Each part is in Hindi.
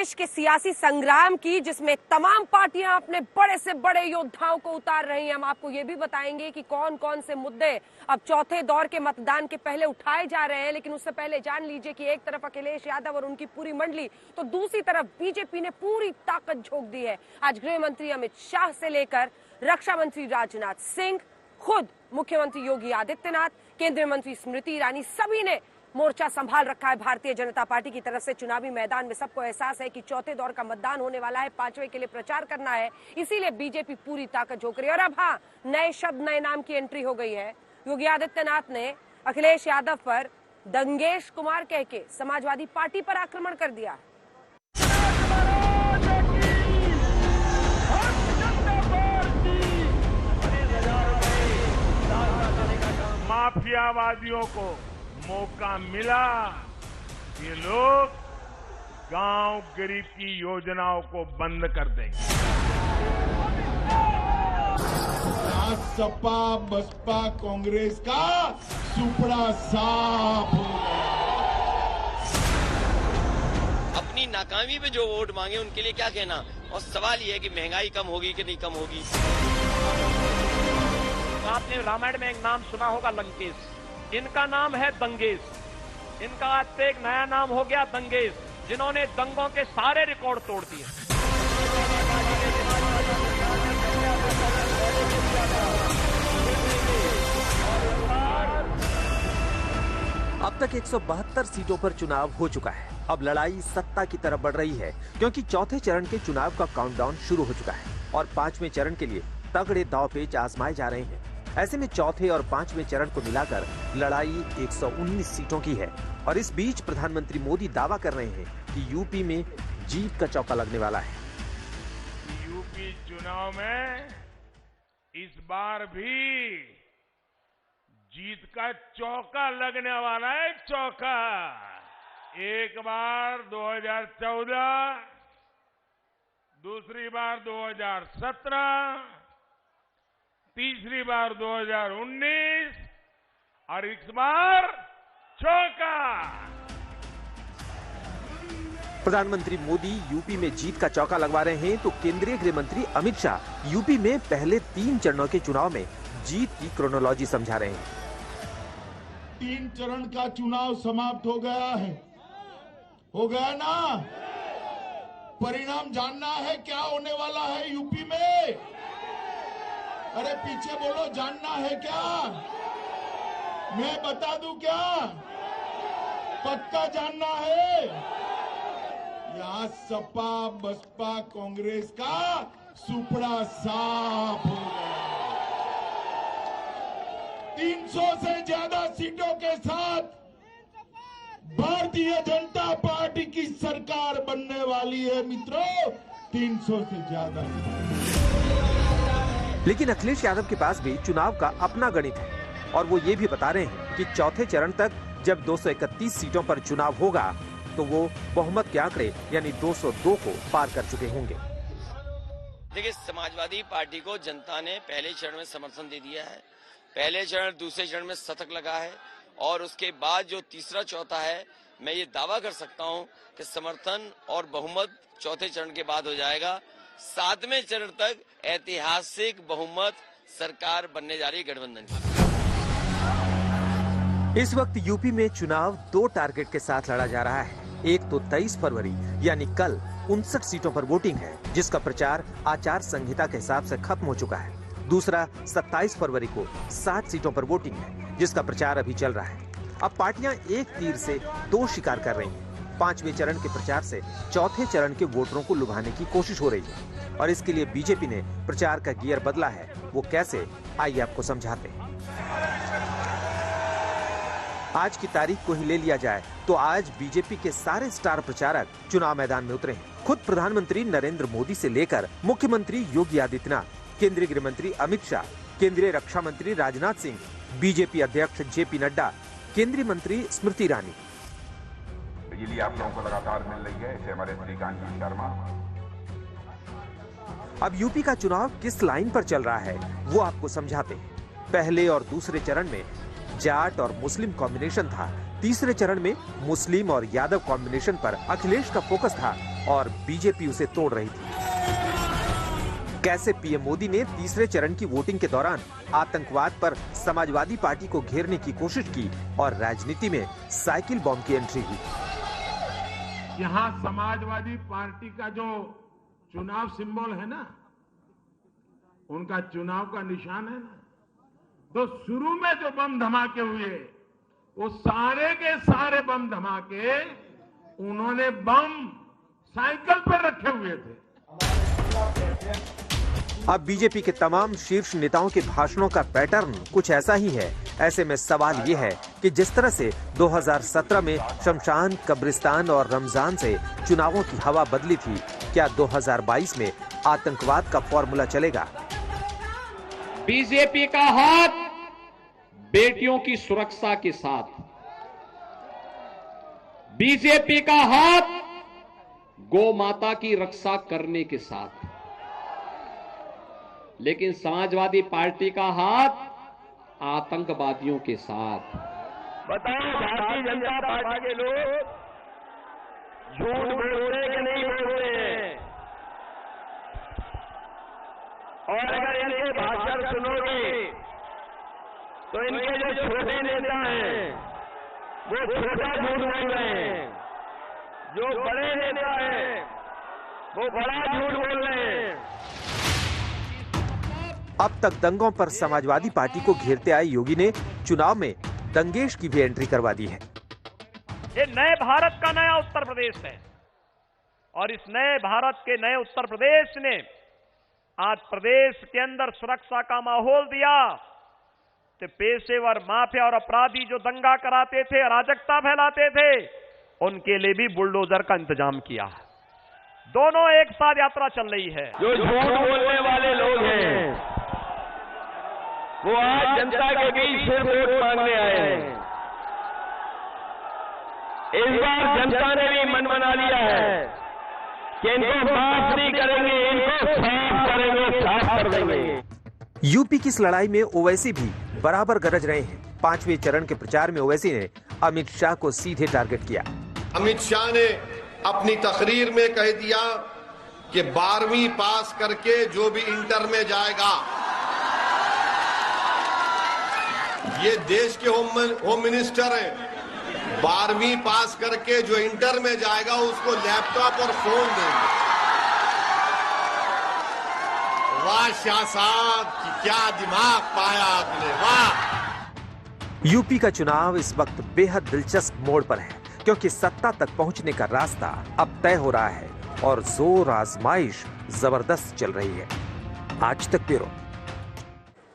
देश के सियासी संग्राम की, जिसमें तमाम पार्टियां अपने बड़े से बड़े योद्धाओं को उतार रही हैं। हम आपको ये भी बताएंगे कि कौन कौन से मुद्दे अब चौथे दौर के मतदान के पहले उठाए जा रहे हैं। लेकिन उससे पहले जान लीजिए कि एक तरफ अखिलेश यादव और उनकी पूरी मंडली, तो दूसरी तरफ बीजेपी ने पूरी ताकत झोंक दी है। आज गृह मंत्री अमित शाह से लेकर रक्षा मंत्री राजनाथ सिंह, खुद मुख्यमंत्री योगी आदित्यनाथ, केंद्रीय मंत्री स्मृति ईरानी, सभी ने मोर्चा संभाल रखा है भारतीय जनता पार्टी की तरफ से। चुनावी मैदान में सबको एहसास है कि चौथे दौर का मतदान होने वाला है, पांचवें के लिए प्रचार करना है, इसीलिए बीजेपी पूरी ताकत झोंक रही है। और अब हाँ, नए शब्द, नए नाम की एंट्री हो गई है। योगी आदित्यनाथ ने अखिलेश यादव पर दंगेश कुमार कह के समाजवादी पार्टी पर आक्रमण कर दिया। माफियावादियों को मौका मिला, ये लोग गांव गरीब की योजनाओं को बंद कर देंगे। सपा बसपा कांग्रेस का सुपड़ा साफ हो गया। अपनी नाकामी पे जो वोट मांगे उनके लिए क्या कहना, और सवाल ये है कि महंगाई कम होगी कि नहीं कम होगी। आपने रामायण में एक नाम सुना होगा, लंकेश। इनका नाम है दंगेश। इनका आज से एक नया नाम हो गया दंगेश, जिन्होंने दंगों के सारे रिकॉर्ड तोड़ दिए। अब तक 172 सीटों पर चुनाव हो चुका है। अब लड़ाई सत्ता की तरफ बढ़ रही है, क्योंकि चौथे चरण के चुनाव का काउंटडाउन शुरू हो चुका है और पांचवें चरण के लिए तगड़े दांवपेच आजमाए जा रहे हैं। ऐसे में चौथे और पांचवें चरण को मिलाकर लड़ाई 119 सीटों की है। और इस बीच प्रधानमंत्री मोदी दावा कर रहे हैं कि यूपी में जीत का चौका लगने वाला है। यूपी चुनाव में इस बार भी जीत का चौका लगने वाला है। चौका एक बार 2014, दूसरी बार 2017, तीसरी बार 2019 और इस बार चौका। प्रधानमंत्री मोदी यूपी में जीत का चौका लगवा रहे हैं, तो केंद्रीय गृह मंत्री अमित शाह यूपी में पहले 3 चरणों के चुनाव में जीत की क्रोनोलॉजी समझा रहे हैं। 3 चरण का चुनाव समाप्त हो गया है, हो गया ना। परिणाम जानना है क्या होने वाला है यूपी में? अरे पीछे बोलो, जानना है क्या? मैं बता दूं क्या? पक्का जानना है? यहाँ सपा बसपा कांग्रेस का सुपड़ा साफ हो गया। 300 से ज्यादा सीटों के साथ भारतीय जनता पार्टी की सरकार बनने वाली है मित्रों। 300 से ज्यादा। लेकिन अखिलेश यादव के पास भी चुनाव का अपना गणित है और वो ये भी बता रहे हैं कि चौथे चरण तक जब 231 सीटों पर चुनाव होगा तो वो बहुमत के आंकड़े यानी 202 को पार कर चुके होंगे। देखिए, समाजवादी पार्टी को जनता ने पहले चरण में समर्थन दे दिया है। पहले चरण, दूसरे चरण में शतक लगा है और उसके बाद जो तीसरा चौथा है, मैं ये दावा कर सकता हूँ कि समर्थन और बहुमत चौथे चरण के बाद हो जाएगा। 7वें चरण तक ऐतिहासिक बहुमत सरकार बनने जा रही है गठबंधन की। इस वक्त यूपी में चुनाव 2 टारगेट के साथ लड़ा जा रहा है। एक तो 23 फरवरी यानी कल 59 सीटों पर वोटिंग है, जिसका प्रचार आचार संहिता के हिसाब से खत्म हो चुका है। दूसरा 27 फरवरी को 60 सीटों पर वोटिंग है, जिसका प्रचार अभी चल रहा है। अब पार्टियां एक तीर से 2 शिकार कर रही हैं। 5वें चरण के प्रचार से चौथे चरण के वोटरों को लुभाने की कोशिश हो रही है और इसके लिए बीजेपी ने प्रचार का गियर बदला है। वो कैसे, आइए आपको समझाते हैं। आज की तारीख को ही ले लिया जाए तो आज बीजेपी के सारे स्टार प्रचारक चुनाव मैदान में उतरे हैं। खुद प्रधानमंत्री नरेंद्र मोदी से लेकर मुख्यमंत्री योगी आदित्यनाथ, केंद्रीय गृह मंत्री अमित शाह, केंद्रीय रक्षा मंत्री राजनाथ सिंह, बीजेपी अध्यक्ष जेपी नड्डा, केंद्रीय मंत्री स्मृति ईरानी। बिजली आप लोगों को लगातार मिल रही है, इसे हमारे श्रीकांत शर्मा। अब यूपी का चुनाव किस लाइन पर चल रहा है वो आपको समझाते हैं। पहले और दूसरे चरण में जाट और मुस्लिम कॉम्बिनेशन था। तीसरे चरण में मुस्लिम और यादव कॉम्बिनेशन पर अखिलेश का फोकस था। और बीजेपी उसे तोड़ रही थी। कैसे पीएम मोदी ने तीसरे चरण की वोटिंग के दौरान आतंकवाद पर समाजवादी पार्टी को घेरने की कोशिश की और राजनीति में साइकिल बॉम्ब की एंट्री हुई। यहाँ समाजवादी पार्टी का जो चुनाव सिंबल है ना, उनका चुनाव का निशान है ना, तो शुरू में जो बम धमाके हुए वो सारे के सारे बम धमाके उन्होंने बम साइकिल पर रखे हुए थे। अब बीजेपी के तमाम शीर्ष नेताओं के भाषणों का पैटर्न कुछ ऐसा ही है। ऐसे में सवाल ये है कि जिस तरह से 2017 में शमशान, कब्रिस्तान और रमजान से चुनावों की हवा बदली थी, क्या 2022 में आतंकवाद का फॉर्मूला चलेगा? बीजेपी का हाथ बेटियों की सुरक्षा के साथ, बीजेपी का हाथ गौ माता की रक्षा करने के साथ, लेकिन समाजवादी पार्टी का हाथ आतंकवादियों के साथ। बताओ भारतीय जनता पार्टी के लोग झूठ बोलते कि नहीं बोलते? और अगर इनके भाषण सुनोगे तो इनके जो छोटे नेता हैं वो छोटा झूठ बोल रहे हैं, जो बड़े नेता हैं वो बड़ा झूठ बोल रहे हैं। अब तक दंगों पर समाजवादी पार्टी को घेरते आए योगी ने चुनाव में दंगेश की भी एंट्री करवा दी है। ये नए भारत का नया उत्तर प्रदेश है और इस नए भारत के नए उत्तर प्रदेश ने आज प्रदेश के अंदर सुरक्षा का माहौल दिया। तो पेशेवर माफिया और अपराधी जो दंगा कराते थे, अराजकता फैलाते थे, उनके लिए भी बुलडोजर का इंतजाम किया। दोनों एक साथ यात्रा चल रही है। जो झूठ बोलने वाले लोग हैं वो आज जनता के बीच से वोट मांगने आए हैं। इस बार जनता ने भी मन बना लिया है कि इनको माफ नहीं करेंगे, इनको साफ करेंगे, साफ कर देंगे। यूपी की इस लड़ाई में ओवैसी भी बराबर गरज रहे हैं। 5वें चरण के प्रचार में ओवैसी ने अमित शाह को सीधे टारगेट किया। अमित शाह ने अपनी तकरीर में कह दिया कि 12वीं पास करके जो भी इंटर में जाएगा, ये देश के होम मिनिस्टर हैं, 12वीं पास करके जो इंटर में जाएगा उसको लैपटॉप और फोन देंगे। वाह शाह साहब, क्या दिमाग पाया आपने, वाह। यूपी का चुनाव इस वक्त बेहद दिलचस्प मोड़ पर है, क्योंकि सत्ता तक पहुंचने का रास्ता अब तय हो रहा है और जोर आजमाइश जबरदस्त चल रही है। आज तक ब्यूरो।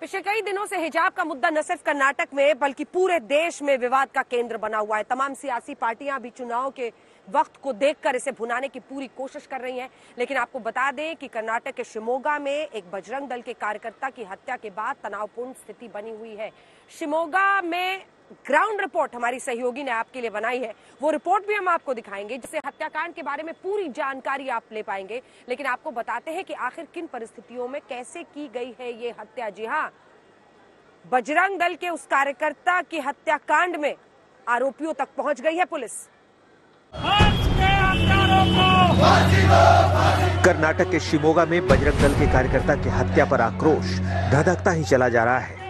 पिछले कई दिनों से हिजाब का मुद्दा न सिर्फ कर्नाटक में बल्कि पूरे देश में विवाद का केंद्र बना हुआ है। तमाम सियासी पार्टियां भी चुनाव के वक्त को देखकर इसे भुनाने की पूरी कोशिश कर रही हैं। लेकिन आपको बता दें कि कर्नाटक के शिमोगा में एक बजरंग दल के कार्यकर्ता की हत्या के बाद तनावपूर्ण स्थिति बनी हुई है। शिमोगा में ग्राउंड रिपोर्ट हमारी सहयोगी ने आपके लिए बनाई है, वो रिपोर्ट भी हम आपको दिखाएंगे, जिससे हत्याकांड के बारे में पूरी जानकारी आप ले पाएंगे। लेकिन आपको बताते हैं कि आखिर किन परिस्थितियों में कैसे की गई है ये हत्या। जी हाँ, बजरंग दल के उस कार्यकर्ता की हत्याकांड में आरोपियों तक पहुंच गई है पुलिस। कर्नाटक के शिमोगा में बजरंग दल के कार्यकर्ता की हत्या पर आक्रोश धधकता ही चला जा रहा है।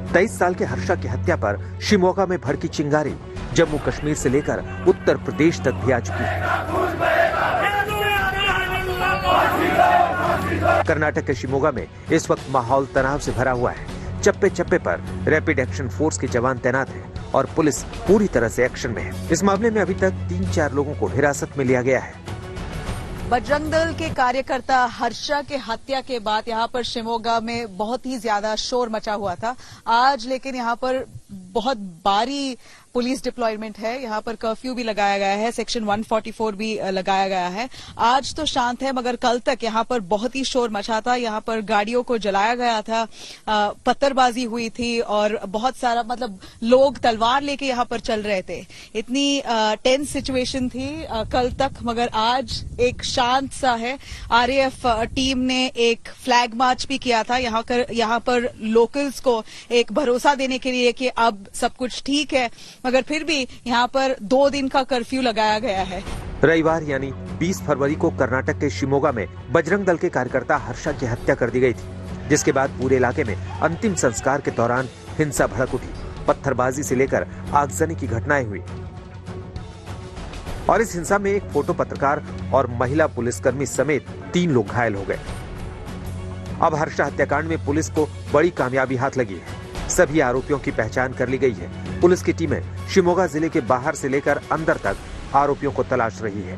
23 साल के हर्षा की हत्या पर शिमोगा में भड़की चिंगारी जम्मू कश्मीर से लेकर उत्तर प्रदेश तक भी आ चुकी है। कर्नाटक के शिमोगा में इस वक्त माहौल तनाव से भरा हुआ है। चप्पे चप्पे पर रैपिड एक्शन फोर्स के जवान तैनात हैं और पुलिस पूरी तरह से एक्शन में है। इस मामले में अभी तक 3-4 लोगों को हिरासत में लिया गया है। बजरंग दल के कार्यकर्ता हर्षा के हत्या के बाद यहाँ पर शिमोगा में बहुत ही ज्यादा शोर मचा हुआ था। आज लेकिन यहाँ पर बहुत भारी पुलिस डिप्लॉयमेंट है, यहाँ पर कर्फ्यू भी लगाया गया है, सेक्शन 144 भी लगाया गया है। आज तो शांत है, मगर कल तक यहाँ पर बहुत ही शोर मचा था। यहाँ पर गाड़ियों को जलाया गया था, पत्थरबाजी हुई थी और बहुत सारा लोग तलवार लेके यहाँ पर चल रहे थे। इतनी टेंस सिचुएशन थी कल तक, मगर आज एक शांत सा है। आरएएफ टीम ने एक फ्लैग मार्च भी किया था यहाँ पर लोकल्स को एक भरोसा देने के लिए कि अब सब कुछ ठीक है, मगर फिर भी यहाँ पर 2 दिन का कर्फ्यू लगाया गया है। रविवार यानी 20 फरवरी को कर्नाटक के शिमोगा में बजरंग दल के कार्यकर्ता हर्षा की हत्या कर दी गई थी, जिसके बाद पूरे इलाके में अंतिम संस्कार के दौरान हिंसा भड़क उठी। पत्थरबाजी से लेकर आगजनी की घटनाएं हुई और इस हिंसा में एक फोटो पत्रकार और महिला पुलिसकर्मी समेत 3 लोग घायल हो गए। अब हर्षा हत्याकांड में पुलिस को बड़ी कामयाबी हाथ लगी है। सभी आरोपियों की पहचान कर ली गई है। पुलिस की टीमें शिमोगा जिले के बाहर से लेकर अंदर तक आरोपियों को तलाश रही है।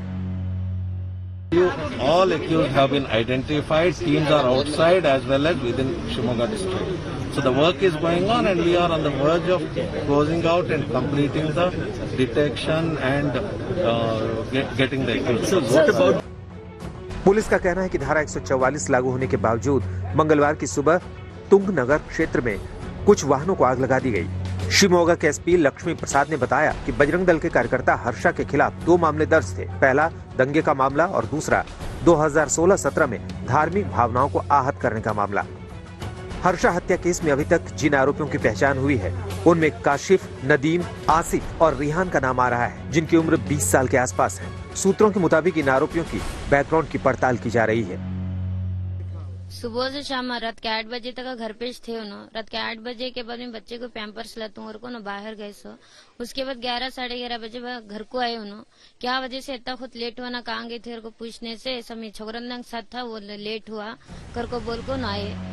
All accused have been identified. Teams are outside as well as within Shimoga district. So the work is going on, and we are on the verge of closing out and completing the detection and getting the accused. So what about? Police का कहना है कि धारा 144 लागू होने के बावजूद मंगलवार की सुबह तुंग नगर क्षेत्र में कुछ वाहनों को आग लगा दी गई। शिमोगा के एसपी लक्ष्मी प्रसाद ने बताया कि बजरंग दल के कार्यकर्ता हर्षा के खिलाफ 2 मामले दर्ज थे। पहला दंगे का मामला और दूसरा 2016-17 में धार्मिक भावनाओं को आहत करने का मामला। हर्षा हत्या केस में अभी तक जिन आरोपियों की पहचान हुई है उनमें काशिफ, नदीम, आसिफ और रिहान का नाम आ रहा है, जिनकी उम्र 20 साल के आसपास है। सूत्रों के मुताबिक इन आरोपियों की बैकग्राउंड की पड़ताल की जा रही है। सुबह से शाम रात के 8 बजे तक घर पे थे। रात के 8 बजे के बाद में बच्चे को पैम्पर्स लातूं और को ना बाहर गए सो। उसके बाद 11 साढ़े 11 बजे घर को आए उन्होंने। क्या वजह से इतना खुद लेट हुआ ना, कहाँ गए थे को पूछने से समय छोकरन साथ था, वो लेट हुआ कर को बोल को ना आए।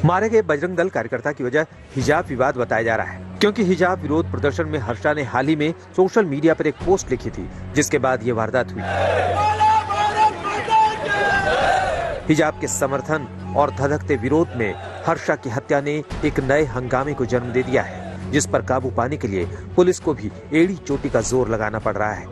मारे गए बजरंग दल कार्यकर्ता की वजह हिजाब विवाद बताया जा रहा है, क्योंकि हिजाब विरोध प्रदर्शन में हर्षा ने हाल ही में सोशल मीडिया पर एक पोस्ट लिखी थी, जिसके बाद ये वारदात हुई। हिजाब के समर्थन और धधकते विरोध में हर्षा की हत्या ने एक नए हंगामे को जन्म दे दिया है, जिस पर काबू पाने के लिए पुलिस को भी एड़ी चोटी का जोर लगाना पड़ रहा है।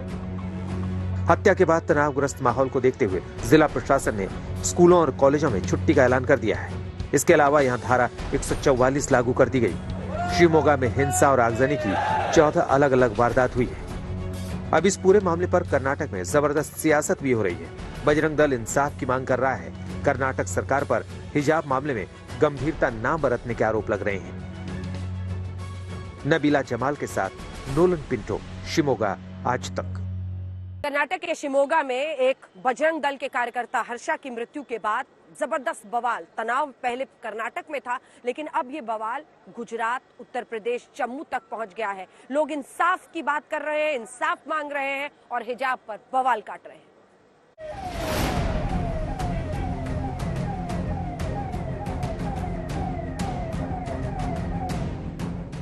हत्या के बाद तनावग्रस्त माहौल को देखते हुए जिला प्रशासन ने स्कूलों और कॉलेजों में छुट्टी का ऐलान कर दिया है। इसके अलावा यहाँ धारा 144 लागू कर दी गई। शिमोगा में हिंसा और आगजनी की 14 अलग अलग वारदात हुई है। अब इस पूरे मामले पर कर्नाटक में जबरदस्त सियासत भी हो रही है। बजरंग दल इंसाफ की मांग कर रहा है। कर्नाटक सरकार पर हिजाब मामले में गंभीरता न बरतने के आरोप लग रहे हैं। नबीला जमाल के साथ नोलन पिंटो, शिमोगा, आज तक। कर्नाटक के शिमोगा में एक बजरंग दल के कार्यकर्ता हर्षा की मृत्यु के बाद जबरदस्त बवाल, तनाव पहले कर्नाटक में था, लेकिन अब ये बवाल गुजरात, उत्तर प्रदेश, जम्मू तक पहुंच गया है। लोग इंसाफ की बात कर रहे हैं, इंसाफ मांग रहे हैं और हिजाब पर बवाल काट रहे हैं।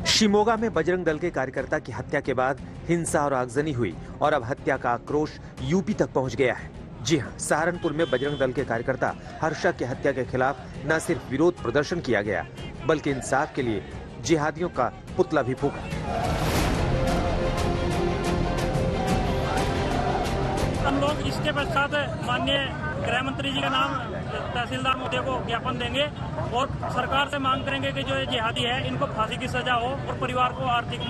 शिमोगा में बजरंग दल के कार्यकर्ता की हत्या के बाद हिंसा और आगजनी हुई और अब हत्या का आक्रोश यूपी तक पहुंच गया है। जी हां, सहारनपुर में बजरंग दल के कार्यकर्ता हर्षा की हत्या के खिलाफ न सिर्फ विरोध प्रदर्शन किया गया, बल्कि इंसाफ के लिए जिहादियों का पुतला भी फूका। हम लोग इसके पश्चात माननीय गृह मंत्री जी का नाम तहसीलदार महोदय को ज्ञापन देंगे और सरकार से मांग करेंगे कि जो ये जिहादी है इनको फांसी की सजा हो और परिवार को आर्थिक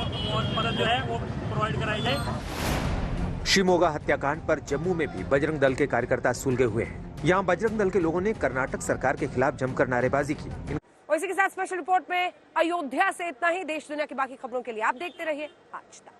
मदद जो है वो प्रोवाइड कराई जाए। शिमोगा हत्याकांड पर जम्मू में भी बजरंग दल के कार्यकर्ता सुलगे हुए हैं। यहाँ बजरंग दल के लोगों ने कर्नाटक सरकार के खिलाफ जमकर नारेबाजी की। और इसी के साथ स्पेशल रिपोर्ट में अयोध्या से इतना ही। देश दुनिया की बाकी खबरों के लिए आप देखते रहिए आज तक।